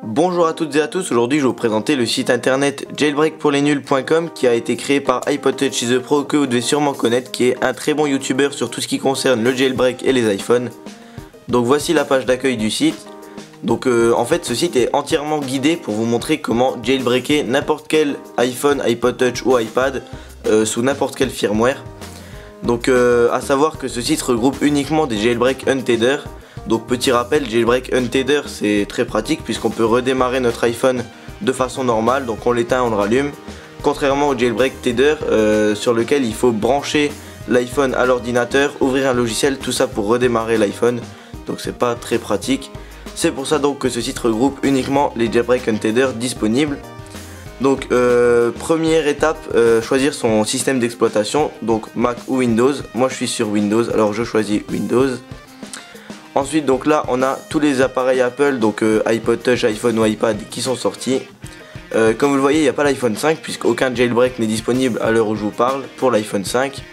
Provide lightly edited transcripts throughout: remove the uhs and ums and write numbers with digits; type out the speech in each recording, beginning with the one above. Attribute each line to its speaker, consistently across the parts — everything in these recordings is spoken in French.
Speaker 1: Bonjour à toutes et à tous, aujourd'hui je vais vous présenter le site internet jailbreakpourlesnuls.com qui a été créé par iPodTouch is the Pro, que vous devez sûrement connaître, qui est un très bon youtubeur sur tout ce qui concerne le jailbreak et les iPhones. Donc voici la page d'accueil du site. Donc en fait ce site est entièrement guidé pour vous montrer comment jailbreaker n'importe quel iPhone, iPod Touch ou iPad sous n'importe quel firmware. Donc à savoir que ce site regroupe uniquement des jailbreak untether. Donc petit rappel, jailbreak untether c'est très pratique puisqu'on peut redémarrer notre iPhone de façon normale, donc on l'éteint, on le rallume. Contrairement au jailbreak tether sur lequel il faut brancher l'iPhone à l'ordinateur, ouvrir un logiciel, tout ça pour redémarrer l'iPhone. Donc c'est pas très pratique. C'est pour ça donc que ce site regroupe uniquement les jailbreak untether disponibles. Donc première étape, choisir son système d'exploitation, donc Mac ou Windows. Moi je suis sur Windows, alors je choisis Windows. Ensuite donc là on a tous les appareils Apple, donc iPod Touch, iPhone ou iPad qui sont sortis. Comme vous le voyez, il n'y a pas l'iPhone 5 puisqu'aucun jailbreak n'est disponible à l'heure où je vous parle pour l'iPhone 5,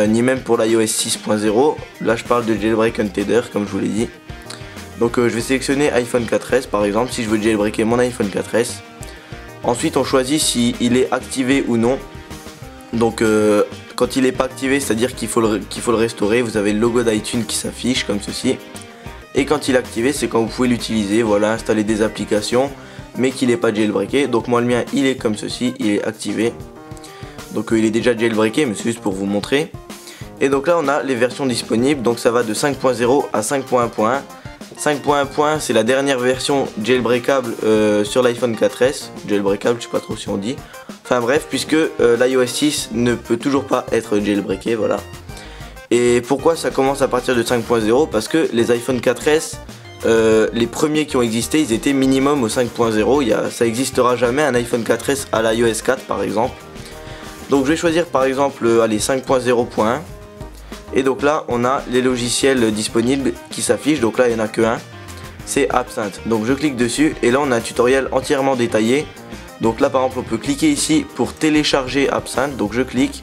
Speaker 1: ni même pour l'iOS 6.0. Là je parle de jailbreak untether comme je vous l'ai dit. Donc je vais sélectionner iPhone 4S par exemple si je veux jailbreaker mon iPhone 4S. Ensuite on choisit si il est activé ou non. Donc quand il n'est pas activé, c'est à dire qu'il faut le restaurer. Vous avez le logo d'iTunes qui s'affiche comme ceci. Et quand il est activé, c'est quand vous pouvez l'utiliser, voilà, installer des applications mais qu'il n'est pas jailbreaké. Donc moi le mien il est comme ceci, il est activé. Donc il est déjà jailbreaké mais c'est juste pour vous montrer. Et donc là on a les versions disponibles, donc ça va de 5.0 à 5.1.1. 5.1 c'est la dernière version jailbreakable sur l'iPhone 4S. Jailbreakable, je sais pas trop si on dit. Enfin bref, puisque l'iOS 6 ne peut toujours pas être jailbreaké, voilà. Et pourquoi ça commence à partir de 5.0? Parce que les iPhone 4S, les premiers qui ont existé, ils étaient minimum au 5.0. Ça n'existera jamais un iPhone 4S à l'iOS 4 par exemple. Donc je vais choisir par exemple allez, 5.0.1. Et donc là on a les logiciels disponibles qui s'affichent. Donc là il n'y en a que un, c'est Absinthe. Donc je clique dessus et là on a un tutoriel entièrement détaillé. Donc là par exemple on peut cliquer ici pour télécharger Absinthe. Donc je clique,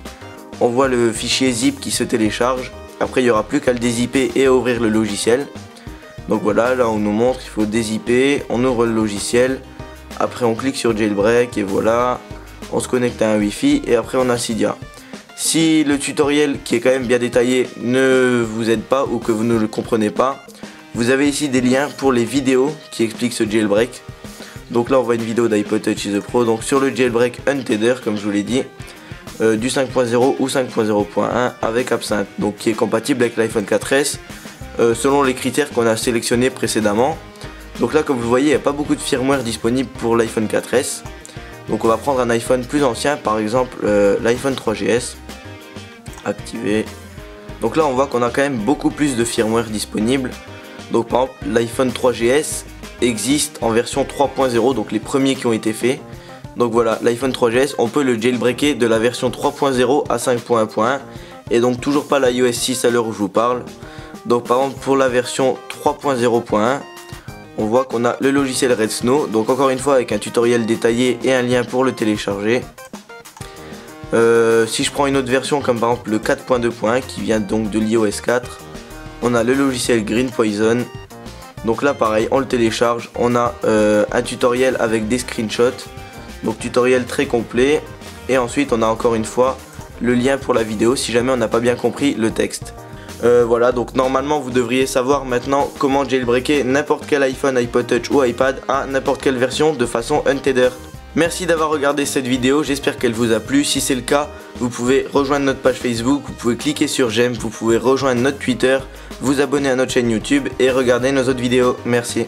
Speaker 1: on voit le fichier zip qui se télécharge. Après il n'y aura plus qu'à le dézipper et à ouvrir le logiciel. Donc voilà, là on nous montre qu'il faut dézipper, on ouvre le logiciel. Après on clique sur jailbreak et voilà, on se connecte à un Wi-Fi et après on a Cydia. Si le tutoriel qui est quand même bien détaillé ne vous aide pas ou que vous ne le comprenez pas, vous avez ici des liens pour les vidéos qui expliquent ce jailbreak. Donc là on voit une vidéo d'iPod Touch is the Pro, donc sur le jailbreak untether comme je vous l'ai dit, du 5.0 ou 5.0.1 avec Absinthe, donc qui est compatible avec l'iPhone 4S selon les critères qu'on a sélectionnés précédemment. Donc là comme vous voyez il n'y a pas beaucoup de firmware disponible pour l'iPhone 4S. Donc on va prendre un iPhone plus ancien, par exemple l'iPhone 3GS. Activé. Donc là on voit qu'on a quand même beaucoup plus de firmware disponible. Donc par exemple l'iPhone 3GS existe en version 3.0, donc les premiers qui ont été faits. Donc voilà, l'iPhone 3GS on peut le jailbreaker de la version 3.0 à 5.1.1 et donc toujours pas l'iOS 6 à l'heure où je vous parle. Donc par exemple pour la version 3.0.1 on voit qu'on a le logiciel Redsn0w, donc encore une fois avec un tutoriel détaillé et un lien pour le télécharger. Si je prends une autre version comme par exemple le 4.2.1 qui vient donc de l'iOS 4, on a le logiciel Green Poison. Donc là pareil on le télécharge, on a un tutoriel avec des screenshots, donc tutoriel très complet. Et ensuite on a encore une fois le lien pour la vidéo si jamais on n'a pas bien compris le texte. Voilà, donc normalement vous devriez savoir maintenant comment jailbreaker n'importe quel iPhone, iPod Touch ou iPad à n'importe quelle version de façon untether. Merci d'avoir regardé cette vidéo, j'espère qu'elle vous a plu. Si c'est le cas, vous pouvez rejoindre notre page Facebook, vous pouvez cliquer sur j'aime, vous pouvez rejoindre notre Twitter, vous abonner à notre chaîne YouTube et regarder nos autres vidéos. Merci.